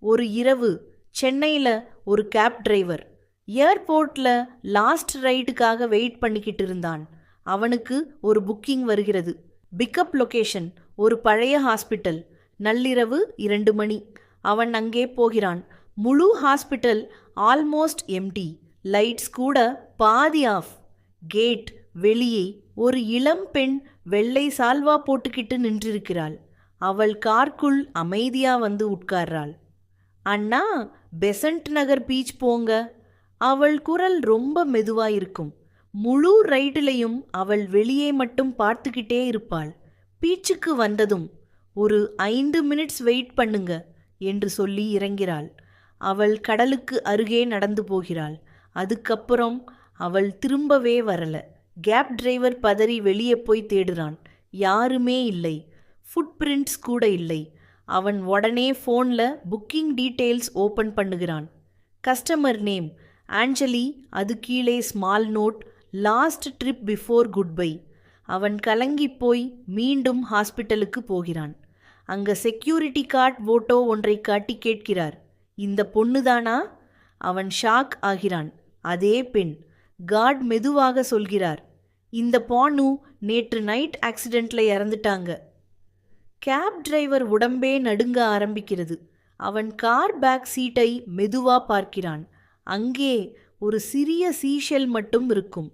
ஒரு இரவு சென்னையில் ஒரு கேப் டிரைவர் ஏர்போர்ட்டில் லாஸ்ட் ரைடுக்காக வெயிட் பண்ணிக்கிட்டு இருந்தான். அவனுக்கு ஒரு புக்கிங் வருகிறது. பிக்கப் லொகேஷன் ஒரு பழைய ஹாஸ்பிட்டல். நள்ளிரவு 2 மணி. அவன் அங்கே போகிறான். முழு ஹாஸ்பிட்டல் ஆல்மோஸ்ட் எம்டி. லைட்ஸ் கூட பாதி ஆஃப். கேட் வெளியே ஒரு இளம் பெண் வெள்ளை சால்வா போட்டுக்கிட்டு நின்றிருக்கிறாள். அவள் கார்க்குள் அமைதியா வந்து உட்கார்றாள். அண்ணா, பெசன்ட் நகர் பீச் போங்க. அவள் குரல் ரொம்ப மெதுவாயிருக்கும். முழு ரைட்டிலையும் அவள் வெளியே மட்டும் பார்த்துக்கிட்டே இருப்பாள். பீச்சுக்கு வந்ததும் ஒரு 5 மினிட்ஸ் வெயிட் பண்ணுங்க என்று சொல்லி இறங்கிறாள். அவள் கடலுக்கு அருகே நடந்து போகிறாள். அதுக்கப்புறம் அவள் திரும்பவே வரல. கேப் டிரைவர் பதறி வெளியே போய் தேடுறான். யாருமே இல்லை. ஃபுட் பிரிண்ட்ஸ் கூட இல்லை. அவன் உடனே ஃபோனில் புக்கிங் டீட்டெயில்ஸ் ஓப்பன் பண்ணுகிறான். கஸ்டமர் நேம் ஆஞ்சலி, அது கீழே small note, last trip before goodbye. அவன் கலங்கி போய் மீண்டும் ஹாஸ்பிட்டலுக்கு போகிறான். அங்கே செக்யூரிட்டி கார்டு போட்டோ ஒன்றை காட்டி கேட்கிறார், இந்த பொண்ணுதானா? அவன் ஷாக் ஆகிறான். அதே பெண். கார்டு மெதுவாக சொல்கிறார், இந்த பானு நேற்று நைட் ஆக்சிடெண்ட்டில் இறந்துட்டாங்க. கேப் டிரைவர் உடம்பே நடுங்க ஆரம்பிக்கிறது. அவன் கார் பேக் சீட்டை மெதுவா பார்க்கிறான். அங்கே ஒரு சிறிய சீஷெல் மட்டும் இருக்கும்.